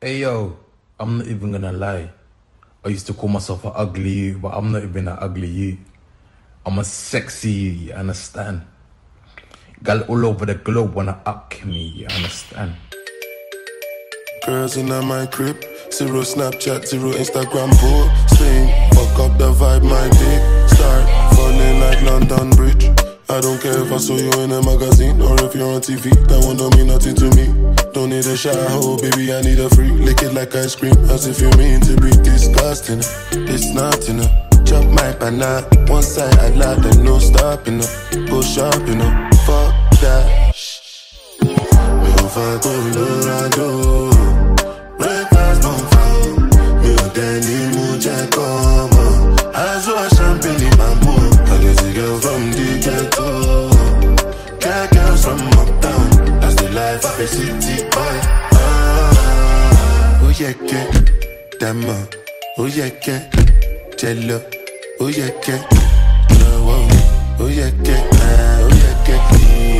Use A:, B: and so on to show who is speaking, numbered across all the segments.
A: Hey yo, I'm not even gonna lie. I used to call myself an ugly you, but I'm not even an ugly you. I'm a sexy you, you understand? Gal all over the globe wanna up me, you understand?
B: Girls in my crib, 0 Snapchat, 0 Instagram posting. Fuck up the vibe, my dick start falling like London Bridge. I don't care if I saw you in a magazine or if you're on TV, that one don't mean nothing to me. Don't need a shower, baby, I need a free. Lick it like ice cream, as if you mean to be disgusting. It's not enough. Chop my banana, one side I like, then no stopping up. Go shopping up, fuck that. Me on fire, Colorado. Breakfast on fire. Me on Danny Muja, come on. I saw a champagne in my mood. I get a girl from the ghetto. Got girls from uptown. That's the life of a city boy. Oh yeah, get Dama. Oh yeah, get Jello. Oh yeah, get oh yeah, get oh yeah, get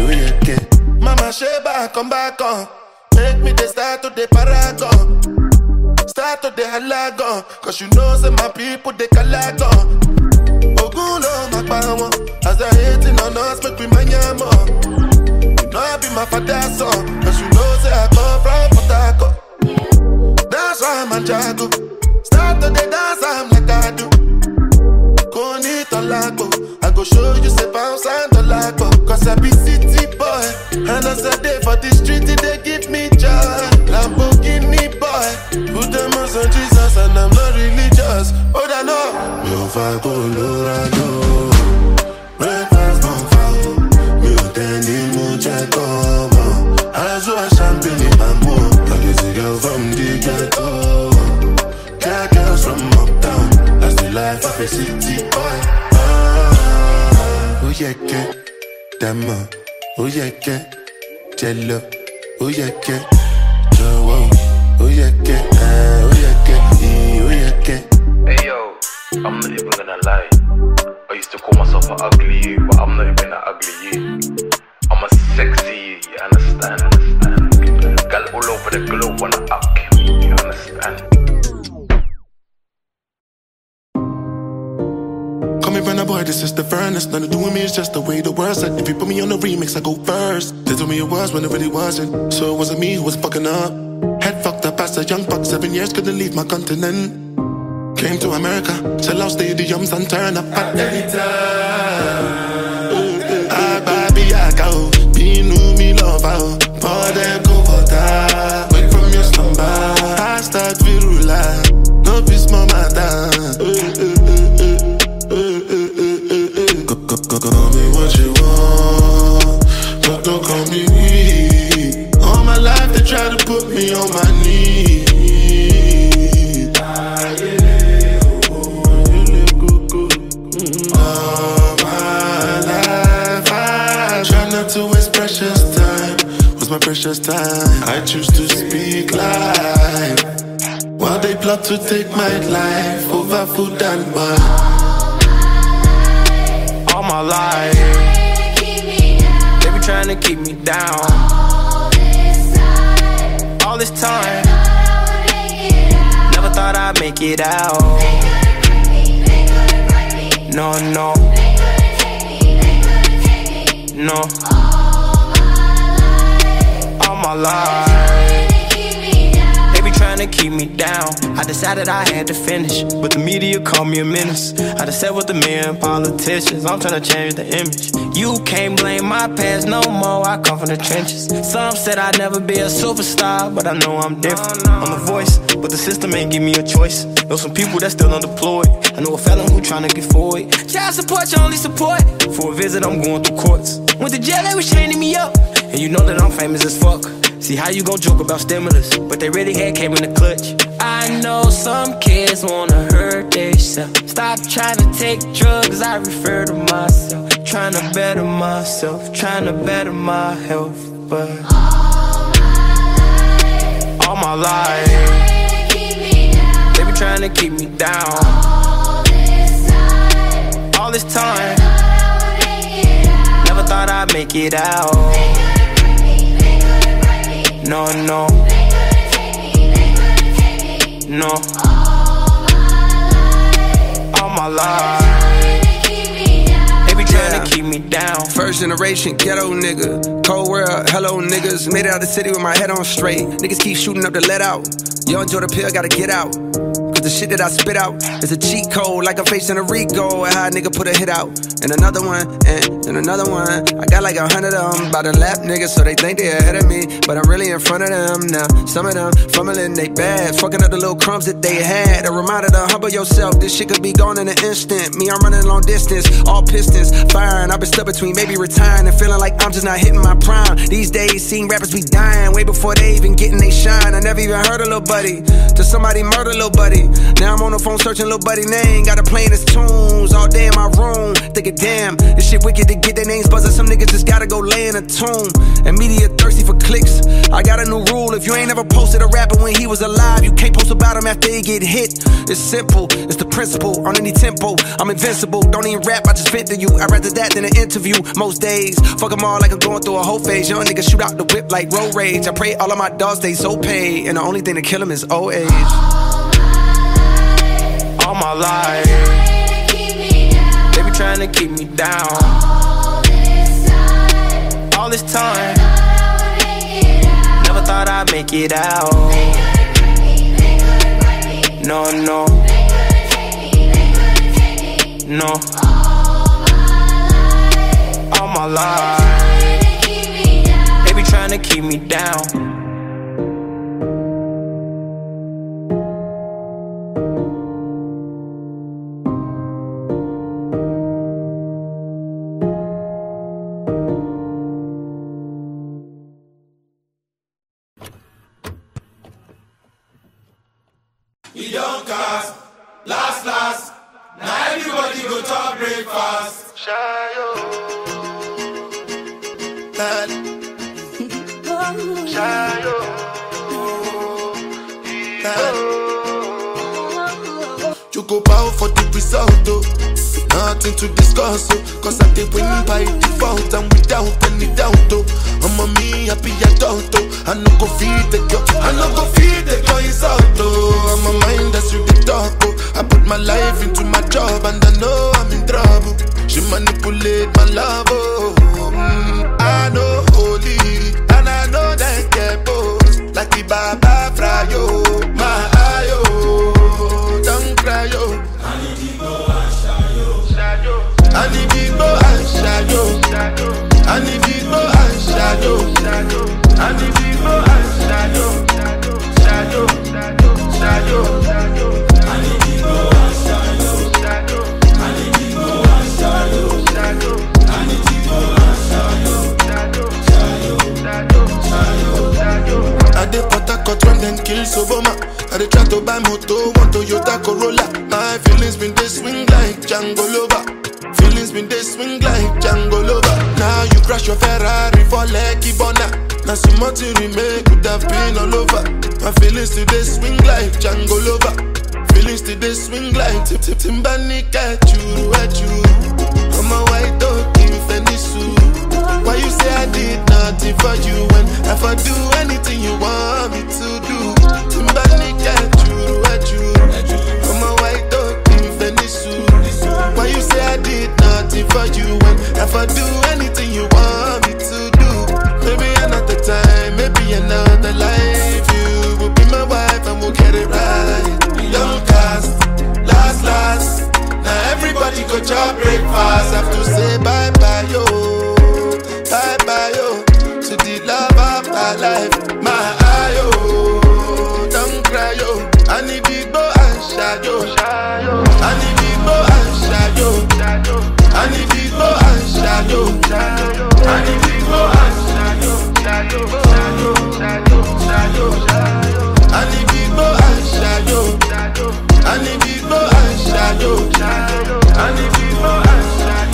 B: oh yeah, get. Mama Sheba, come back on. Make me the start to the paragon. Start to the halagon. Cause you know say my people they calagon. Oguno makbawa. As they hating on us, make we manyamo. You know I be my father's son. Cause you know say I come from Potako. That's why I'm a jago. Start to the dance, I'm like I do. Go need a lago. I go show you say bounce and the lago. Cause I be city boy. And as I day for the street, they give me joy. Lamborghini boy. Put them on Jesus and I'm not religious. Oh, I know. Me on fire, Colorado. Breakfast on fire. Me on Danny Muja, come on. I saw a champagne in my mood. I get a girl from the ghetto. Got girls from uptown. That's the life of a city boy. Oh yeah, get Dama. Oh yeah, get Jello. Oh yeah, get oh yeah, get oh yeah, get oh yeah, get.
A: Hey yo, I'm not even gonna lie. I used to call myself an ugly you, but I'm not even an ugly you. I'm a sexy you, you understand? Gal all over the globe wanna up me, you understand?
B: B.u.r.n.a boy, this is the furnace. None of doing me is just the way the words said. If you put me on the remix, I go first. They told me it was when it really wasn't. So it wasn't me who was fucking up. Head fucked up as a young buck, 7 years couldn't leave my continent. Came to America, sell out stadiums and turn up at any time. Baby, I go. Be new me love out. For them go for that. Wake from your slumber. I start virula. No peace, mama down. Call me what you want, but don't call me weak. All my life they try to put me on my knees. All my life I try not to waste precious time. What's my precious time? I choose to speak life while they plot to take my life over food and wine.
C: All my life, they be trying to keep me down. All this time, never thought I'd make it out. No, no, no. All my life, they be trying to keep me down. I decided I had to finish, but the media called me a menace. I just sat with the men, politicians. I'm trying to change the image. You can't blame my past no more. I come from the trenches. Some said I'd never be a superstar, but I know I'm different. I'm a voice, but the system ain't give me a choice. Know some people that still unemployed. I know a felon who trying to get forward. Child support, your only support. For a visit, I'm going through courts. Went to jail, they was chaining me up. And you know that I'm famous as fuck. See how you gon' joke about stimulus, but they really had came in the clutch. I know some kids wanna hurt themselves. Stop trying to take drugs, I refer to myself. Trying to better myself, trying to better my health. But all my life, they be trying to keep me down. All this time, never thought I'd make it out. No, no. No. All my life. Trying to keep me down.
D: First generation ghetto nigga. Cold world, hello niggas. Made it out the city with my head on straight. Niggas keep shooting up the let out. Young Jordan Pill gotta get out. Cause the shit that I spit out is a cheat code, like I'm facing a Rico. And how a nigga put a hit out. And another one, and another one. I got like 100 of them by the lap niggas, so they think they ahead of me, but I'm really in front of them now. Some of them fumbling they bags, fucking up the little crumbs that they had. A reminder to humble yourself, this shit could be gone in an instant. Me, I'm running long distance, all pistons firing. I've been stuck between maybe retiring and feeling like I'm just not hitting my prime. These days, seeing rappers be dying way before they even getting they shine. I never even heard of Lil Buddy, till somebody murder Lil Buddy. Now I'm on the phone searching Lil Buddy name, got her playing his tunes all day in my room. Thinking, damn, this shit wicked to get their names buzzing. Some niggas just gotta go lay in a tomb. And media thirsty for clicks. I got a new rule, if you ain't ever posted a rapper when he was alive, you can't post about him after he get hit. It's simple, it's the principle, on any tempo, I'm invincible. Don't even rap, I just vent to you. I'd rather that than an interview most days. Fuck them all like I'm going through a whole phase. Young niggas shoot out the whip like road rage. I pray all of my dogs stay so paid, and the only thing to kill them is old age.
C: All my life, they be trying to keep me down. All this time, never thought I'd make it out. No, no, no. All my life, they be trying to keep me down.
B: We don't cast, last, now everybody go to breakfast. Shayo, Shayo, you go bow for the result, oh. Nothing to discuss, oh. Cause I did win by default and without any doubt, oh. I'm a me happy adult, oh. I no go feed the girl, I no go feed the girl insult, oh. I'm a mind that's you the talk, oh. I put my life into my job and I know I'm in trouble. She manipulate my love, oh. I know holy and I know that get boss. Like the Baba Frayo, my ayo, don't cry, yo. I need to go and shadow. I need to go and shadow. I need to go and shadow. I need to go and shadow. Shadow. I need to go and shadow. I need to go and shadow. I need to go and shadow. I dey Port-Harcourt when them kill Soboma. I dey try to buy moto, one Toyota Corolla. My feelings been they swing like Django Lover. Feelings been they swing like Django Lover. Now you crash your Ferrari for Lucky Bona. Now some more to remake could have been all over. My feelings today swing like Django Lover. Feelings today swing like Timbani at you. I'm a white dog in Fenisu. Why you say I did nothing for you when if I do anything you want me to do? Timbani at you. I'm a white dog in Fenisu. Why you say I did nothing for you when if I do anything you want me to do? Maybe another time, maybe another life. You will be my wife and we'll get it right. Young cast, last. Now everybody go to breakfast. Have to say bye-bye, yo. Bye-bye, yo. To the love of my life. My ayo, don't cry, yo. I need to go and shadow. I need to go and shadow. I need to go and shadow. I need to go and shadow. I need to go and shadow. I need to go and shadow. I need to go and shadow.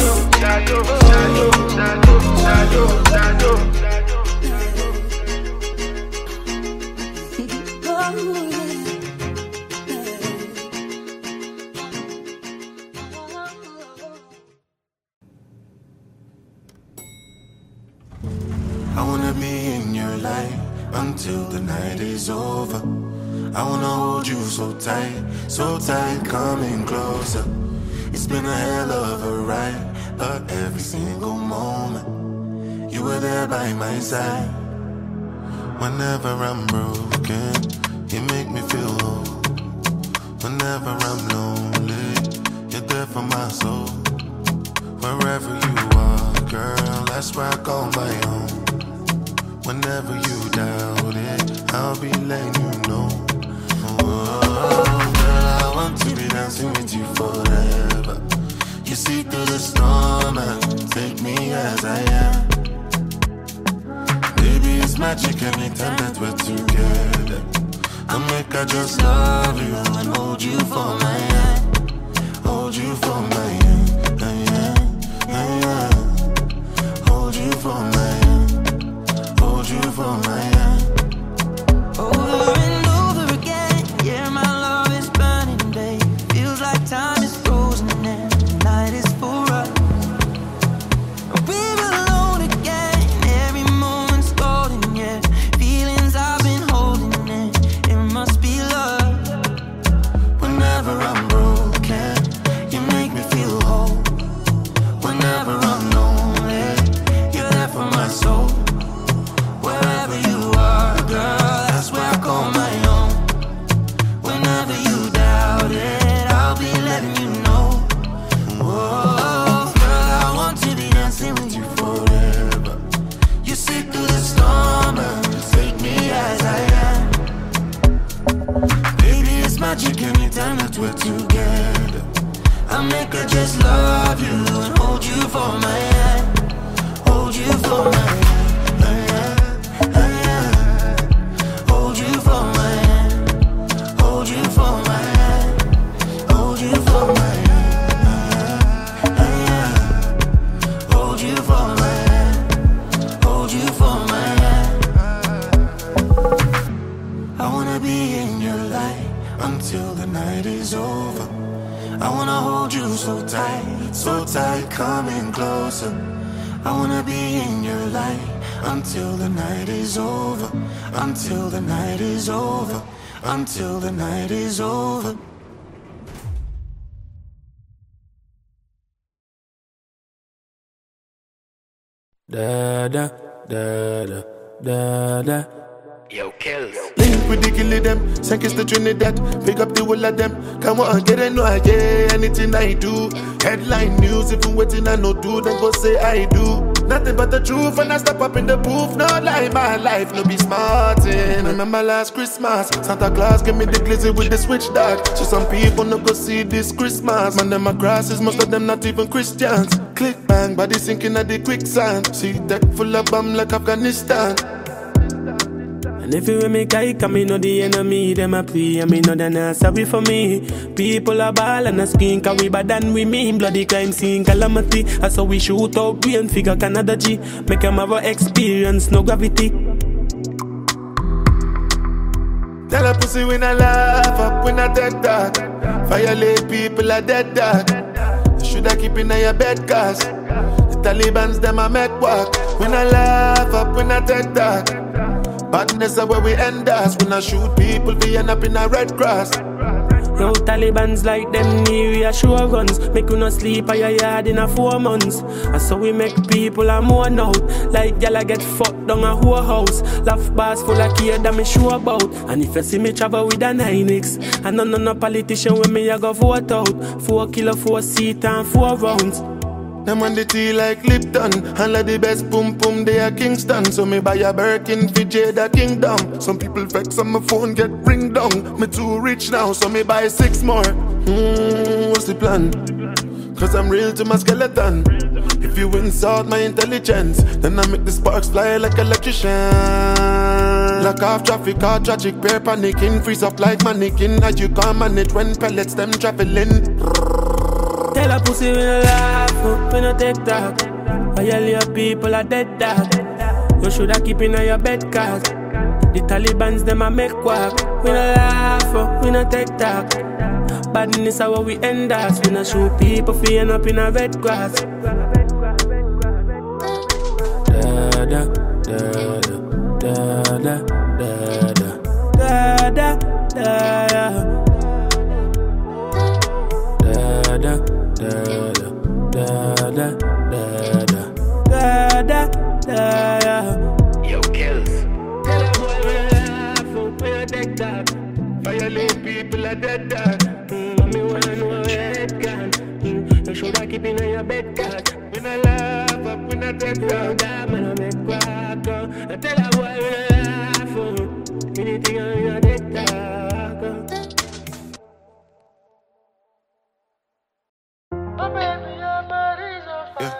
B: I wanna be in your life until the night is over. I wanna hold you so tight, coming closer. It's been a hell of a ride, but every single moment you were there by my side. Whenever I'm broken, you make me feel whole. Whenever I'm lonely, you're there for my soul. Wherever you are, girl, that's where I call my own. Whenever you doubt it, I'll be letting you know. Oh, girl, I want to be dancing with you forever. You see through the storm and take me as I am. Baby, it's magic anytime that we're together. I make I just love you and hold you for my hand. Hold you for my hand, hold you for my hand. Hold you for my hand.
E: Over and over again, yeah, my love is burning, babe. Feels like time is frozen and the night is for us. We're alone again, every moment's golden, yeah. Feelings I've been holding in, it must be love.
B: Whenever I'm broken, you make me feel whole. Whenever I'm lonely, you're there for my soul. Wherever you are, girl, that's where I call my own. Whenever you doubt it, I'll be letting you know. Oh, girl, I want to be dancing with you forever. You see through the storm and take me as I am. Baby, it's magic anytime that we're together. I make her just love you and hold you for my hand. Hold you for my hand. Hold you for my hand. Hold you for my hand. Hold you for my hand. Hold you for my hand. Hold you for my hand. I wanna be in your light until the night is over. I wanna hold you so tight, coming closer. I wanna be in your light until the night is over. Until the night is over. Until the night is over.
C: Da da da da da da.
A: Yo, kills.
B: Link with the killie them, sink is the Trinidad. Pick up the whole of them. Come on, get it, no, I get anything I do. Headline news, if you waiting, I no do, then go say I do. Nothing but the truth when I step up in the booth. No lie, my life, no be smartin'. Remember last Christmas, Santa Claus gave me the glizzy with the switch dog. So some people no go see this Christmas. Man, them are grasses, most of them not even Christians. Click bang, body sinking at the quicksand. See deck full of bomb like Afghanistan.
C: And if you make I come, know the enemy, them a pray, and me know they're not sorry for me. People are ball and a skin, cause we bad than we mean. Bloody crime scene, calamity. That's how we shoot out brain figure Canada G. Make them have a experience, no gravity.
B: Tell a pussy when I laugh up, when I dead dog. Violate people are dead dog. Should I keep in your bed, cause the Taliban's them a make walk. When I laugh up, when I dead dog. Badness is where we end us. When I shoot people, we end up in a red cross.
C: Yo, Taliban's like them new reassure guns. Make you not sleep at your yard in a 4 months. And so we make people a mourn out. Like y'all get fucked down a whole house. Laugh bars full of care that me sure about. And if you see me travel with a 9X, and no politician with me I go vote out. 4 kilo, 4 seat and 4 rounds.
B: Them on the tea like Lipton. And like the best pum pum they are Kingston. So me buy a Birkin for Jada Kingdom. Some people vex on my phone get ring down. Me too rich now so me buy 6 more. What's the plan? Cause I'm real to my skeleton. If you insult my intelligence, then I make the sparks fly like electrician. Lock off traffic, all tragic, pair panicking. Freeze up like mannequin. As you can't manage when pellets them traveling.
C: Tell a pussy when I laugh, when I take talk. Violate people are dead dog. You shoulda keep in your bed, cause the Taliban's them a make walk. When I laugh, when I take talk. Badness is how we end us. When I shoot people, we end up in a red grass. Da da da da da da da da da Yo, kills. Tell a boy when I laugh, when I take that. Violate people are dead dog. Mommy wanna know where your head gone. You should have keep in your bed cat. When I laugh up, when I take that, that man I make quack. I tell a boy when I laugh, anything on your dead dog. Oh baby, your body's on fire.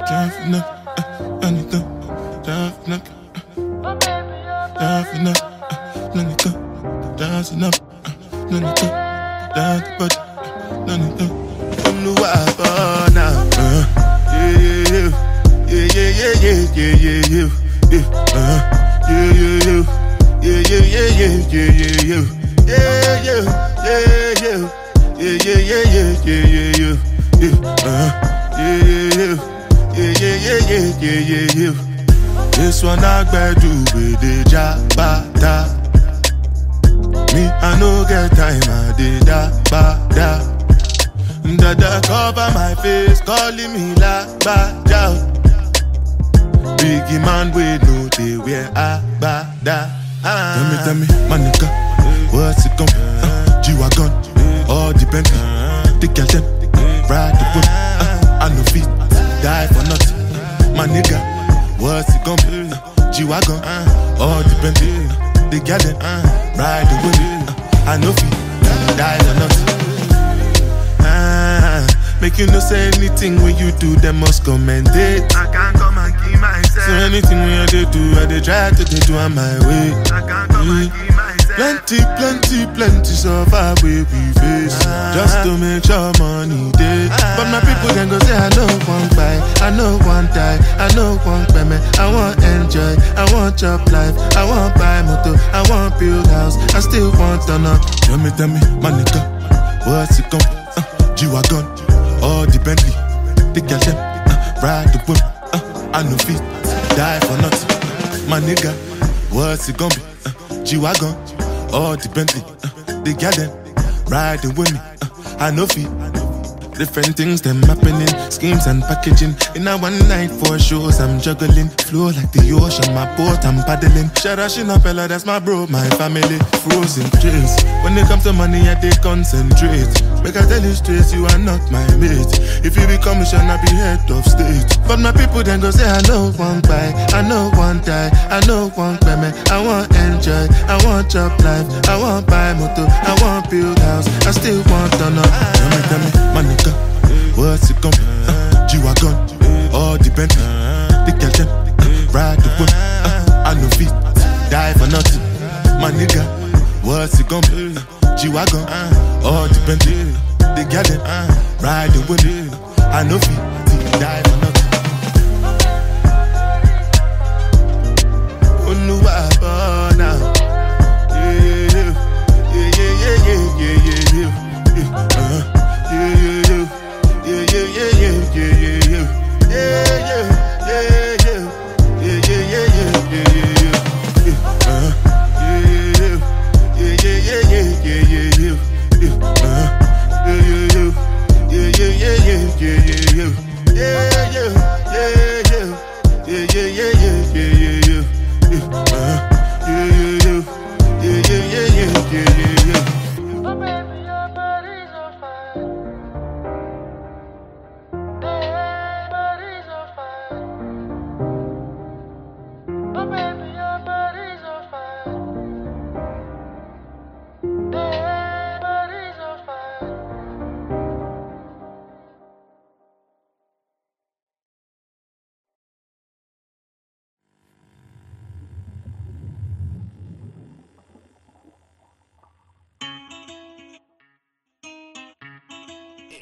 B: Driving up, anything, driving up, driving up, anything, driving up, anything, but anything. You know what now? Yeah, This one I better do with the jabata. Me, I no get time, I did that, da. Dada cover my face, calling me la baja. Biggie man, we know they wear abada. Tell me, my nigga, what's it gon' G-Wagon, all the Bentley, the girl them, ride the whip. I no fit, die for nothing. My nigga, what's it gon' be? G-Wagon, all the Bentley, the girl them, ride the whip. I no fit, die for nothing. Make you no say anything when you do, they must commend it. I can't come and keep myself. So anything when I do, I try to do on my way. I can't come and keep myself. Plenty so far we face. Just to make sure money day. But my people can go say I know one buy, I know one die, I know one payment. I want enjoy, I want job life, I want buy motor, I want build house, I still want to know. Tell me, my nigga, what's it gon' G-Wagon, all the Bentley, the girl them, ride the whip. I no fit, die for nothing. My nigga, what's it gon' be? G-Wagon, all the Bentley, the girl them, ride the whip. I no fit. Different things them happening, schemes and packaging. In a one night for shows I'm juggling. Flow like the ocean, my boat I'm paddling. Sharashina fella, that's my bro, my family. Frozen dreams. When it comes to money, I they concentrate. Make I tell you straight, you are not my mate. If you become a I be head of state. But my people then go say I know one buy, I know one die, I know one payment. I want enjoy, I want job life, I want buy motor, I want build house, I still want to know. Tell me, my nigga, what's it gon' be? G-Wagon, all the Bentley, the girl them, ride the whip. I no fit, die for nothing. My nigga, what's it gon' be? G-Wagon, all the Bentley, the girl them, ride the whip. I no fit, die for nothing. Oh no, I now.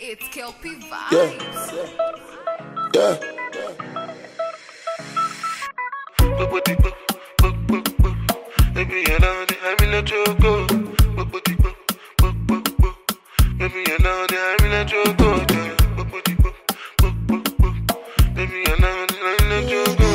F: It's Kelpie Vibes.
B: Yeah. Maybe you know that I'm in a choco. Maybe you know that I'm in a choco. Maybe you know that I'm in a choco.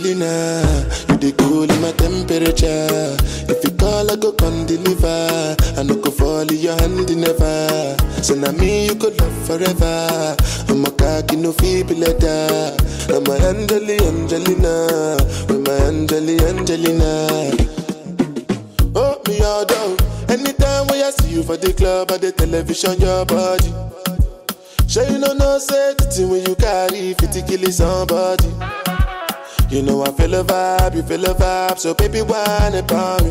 B: Angelina, you the cool in my temperature. If you call, I go come deliver. I no go fall in your hand never. So now me you could love forever. I'm a cocky no feeble letter. I'm a Angelina, with my Angelina. Oh me all down. Anytime when I see you for the club or the television, your body. Sure you know say the thing when you carry 50 kill somebody. You know I feel a vibe, you feel a vibe, so baby whine about me.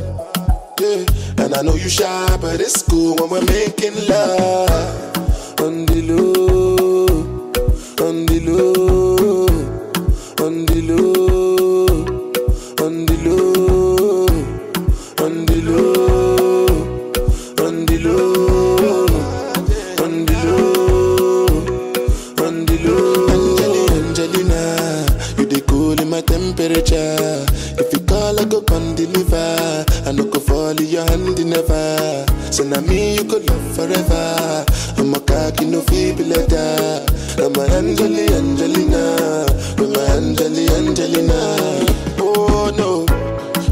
B: Yeah, and I know you shy, but it's cool when we're making love. On the low, on the low, on the low, on the low, on the low, on the low, on the low, on the low. Angelina, you the cool in my temperature. If you call, I go come deliver. I no go fall in your hand never. So now me you could love forever. I'm a cocky no feeble letter. I'm a Angelina, with my Angelina. Oh no,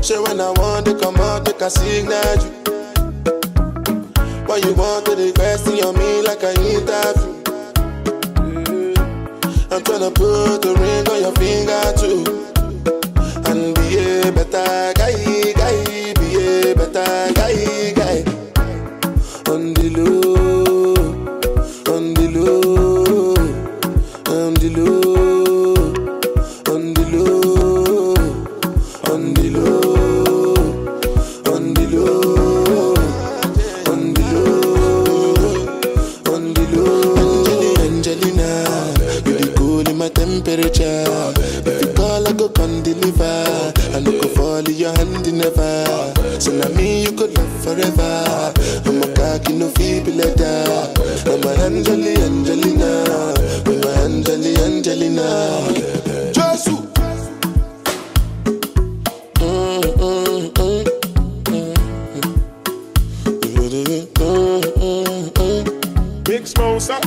B: so when I want to come out, make a signal you. Why you want to request on me like I interview? I'm tryna put the ring on your finger too. And be a better guy, be a better guy. On the low, on the low, on the low, on the low, on the low, on the low, on the low, on the low. Angelina, you the cool in my temperature. If you call, I go come deliver. I no go fall in your hand never. So now me you could love forever. I'm a cocky no feeble letter. I'm a Angelina, with my Angelina. Jesu.
G: Big Smosa.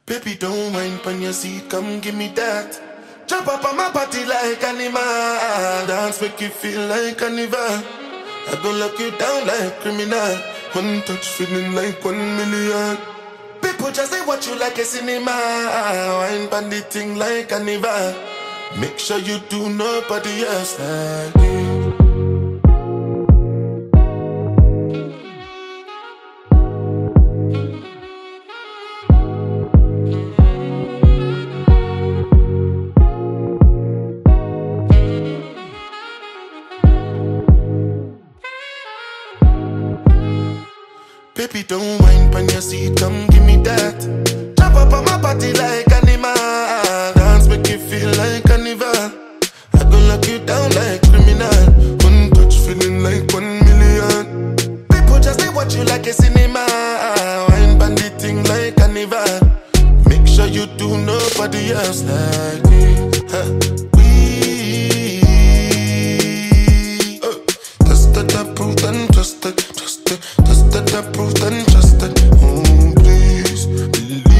B: Baby, don't mind on your seat, come give me that. Jump up on my body like animal. Dance make you feel like carnival. I gon' lock you down like criminal. One touch feeling like 1 million. People just say watch you like a cinema. Wine bandit thing like carnival. Make sure you do nobody else like me. Baby, don't whine on your seat, come give me that. Jump up on my body like animal. Dance make you feel like carnival. I gon' lock you down like criminal. One touch feeling like 1 million. People just say watch you like a cinema. Wine bandit thing like carnival. Make sure you do nobody else like me. Trusted, approved and trusted. Trusted, approved and trusted. Oh, please believe.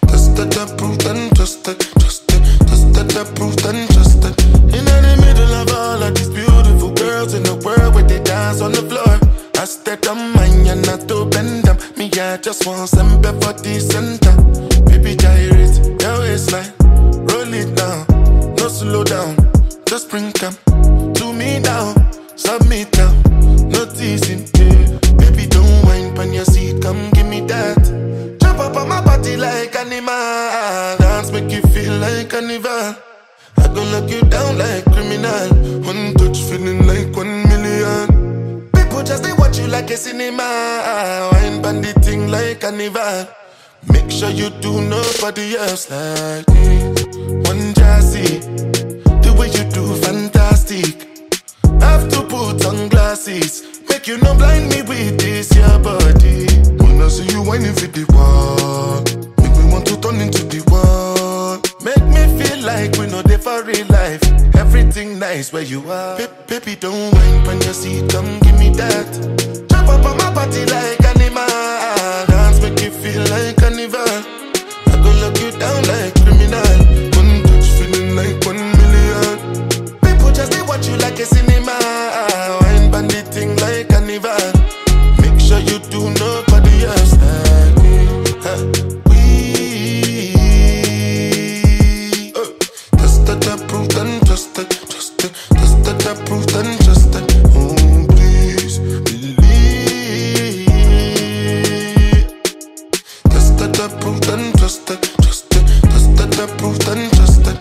B: Trusted, approved and trusted. Trusted, approved and trusted. In the middle of all of these beautiful girls in the world where they dance on the floor, I stayed on mine and not to bend them. Me, I just want some for the center. Baby, gyrate your waistline, roll it down, no slow down, just bring come to me down. Submit now, no teasing, yeah. Baby, don't whine on your seat, come give me that. Jump up on my body like animal. Dance make you feel like carnival. I gon' lock you down like criminal. One touch feeling like 1 million. People just they watch you like a cinema. Wine bandit thing like carnival. Make sure you do nobody else like me. One jazzy, the way you do fantastic. Have to put on glasses, make Make you no blind me with this your body. Wanna see you whining for the wall. Make me want to turn into the wall. Make me feel like we know they for real life. Everything nice where you are. Baby, don't whine when you see, come give me that. Jump up on my body like animal. Dance make you feel like carnival. I go lock you down like criminal. One touch feeling like 1 million. People just they watch you like a cinema. Wine bandit thing like carnival. Make sure you do nobody else like me. Just that approved and trusted. Just that approved and trusted. Oh, please believe. Just that approved and trusted. Just that approved and trusted.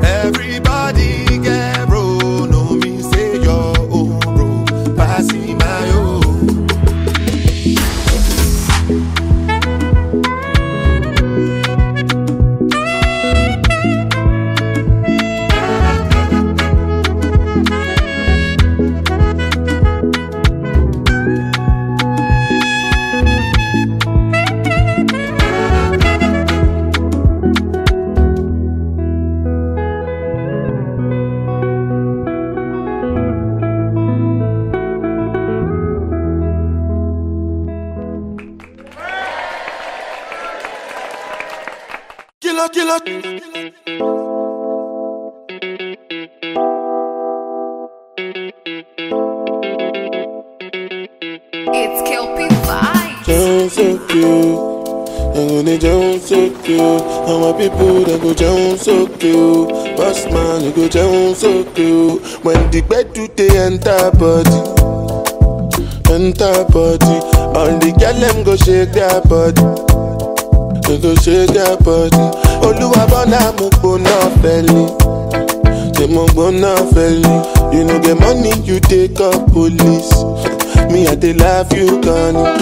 B: Everybody get roll, no me say your own bro. Pass
F: It's Kelpie Vibes.
B: Sound so cute. I'm gonna jump so cute. All my people they go jump so cute. Boss man you go jump so cute. When the bed do they enter body, all the girl them go shake their body. They go shake their body. Oluwa-Burna mo gbona feli. They mo gbona feli. You know the money you take up police. Me I dey love you gone.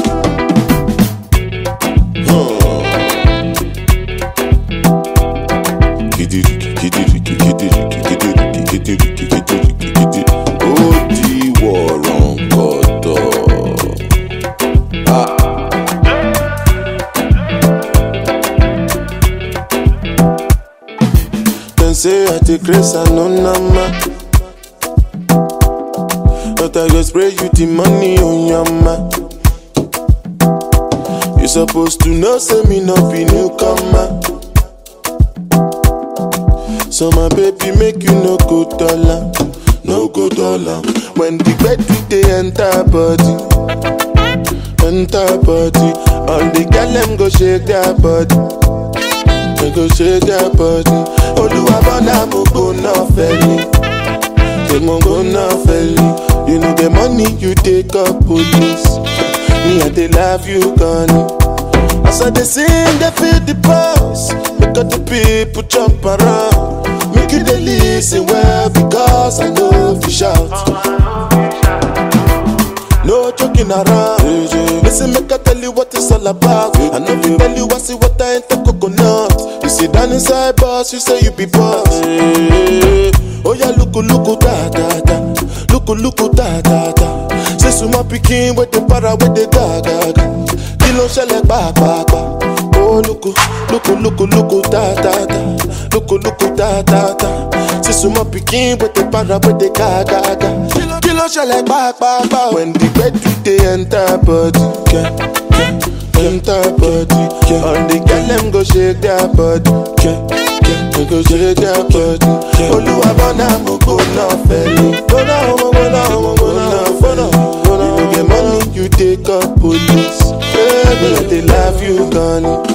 B: Say I take grace and no nama, but I go spray you the money on your ma. You supposed to know, say me not be newcomer. So my baby make you no go dollar, no go dollar. When the bed do they enter body, all the girl them go shake their body. They go shake their body. Oluwa-Burna mo gbona feli. They mo gbona feli. You know the money you take up police. Me I dey love you gone. As I dey sing, they feel the pulse. Make all the people jump around. Make you dey listen well because I know if you shout. No joking around. Listen, make I tell you what it's all about. I know if you tell you I see what I ain't the coconut. You sit down inside boss, you say you be boss. Oh yeah, look da da da. Look da da da. Say suma pikin with the para with the ga ga ga. Kilo shele ba ba ba. Oh look da da da. Look da da da. Say suma pikin with the para with the ga ga ga. Kilo shele ba ba ba. When the bed do they enter body, enter body. All the girl them go shake their body, they go shake their body. Oluwa-Burna mo gbona feli. Gbona. You know the money you take up police. Yeah, they love you gone.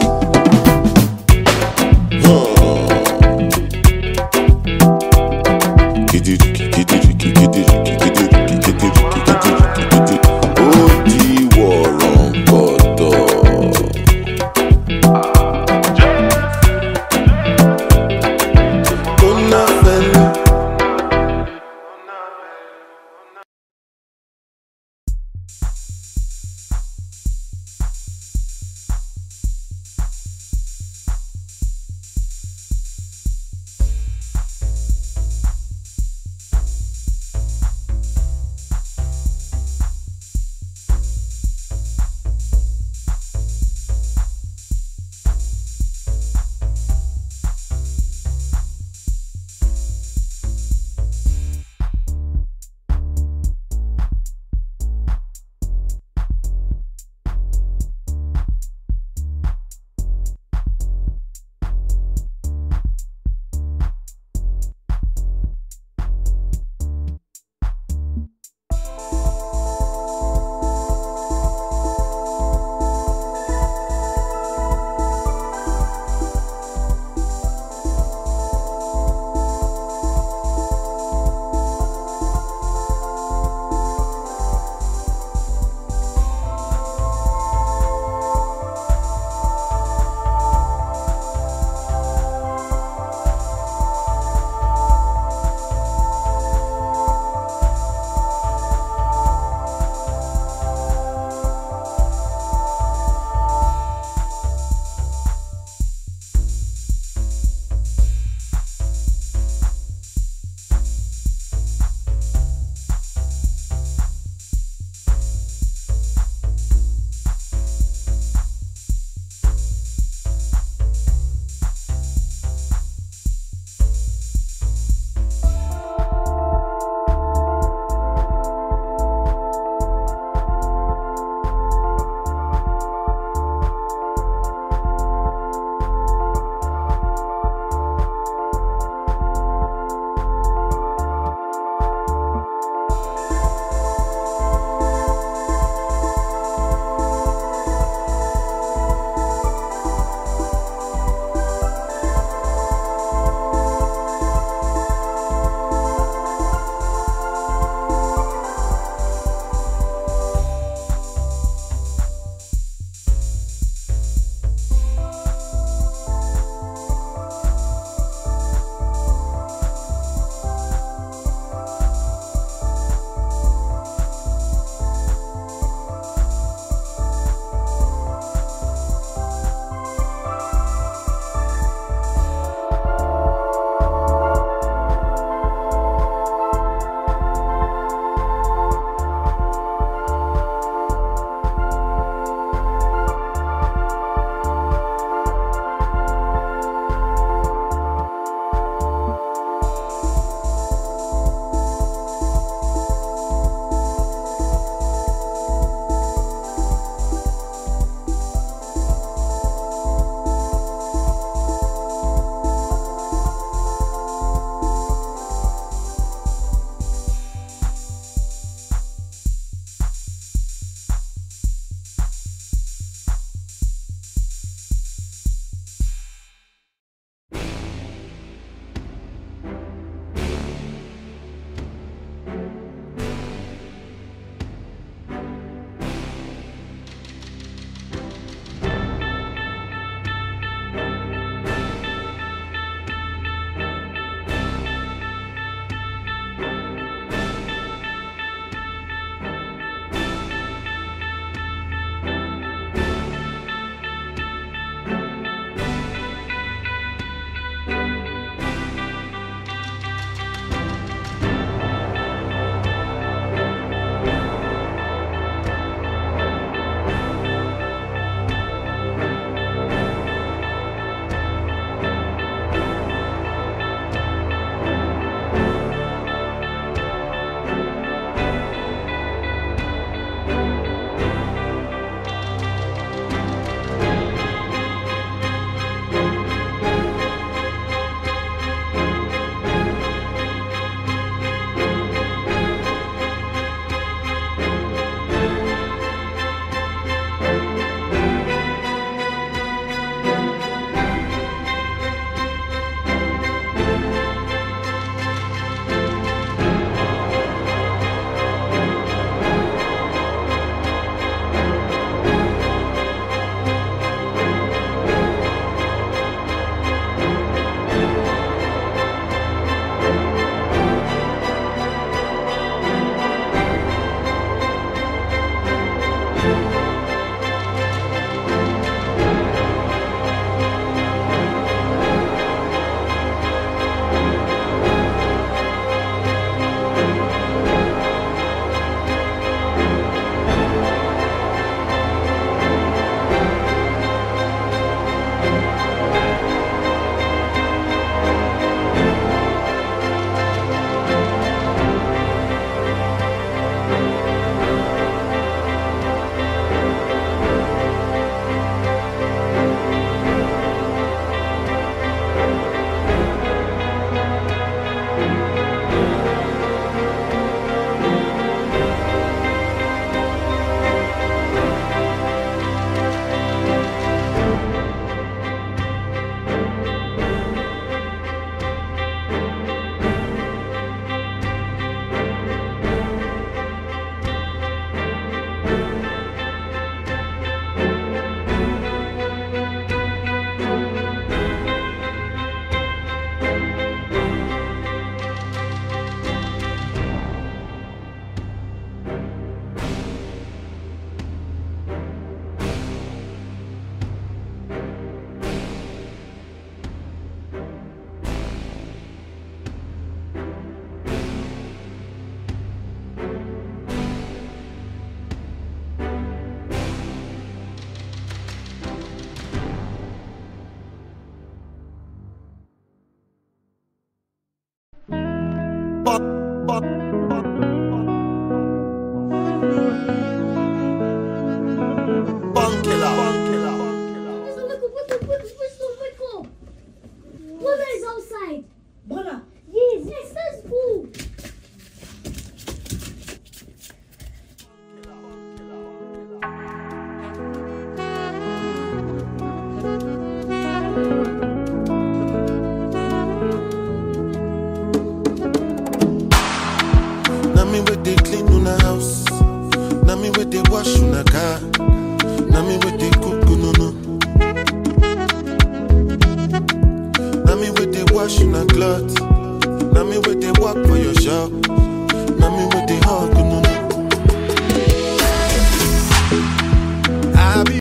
H: fuck.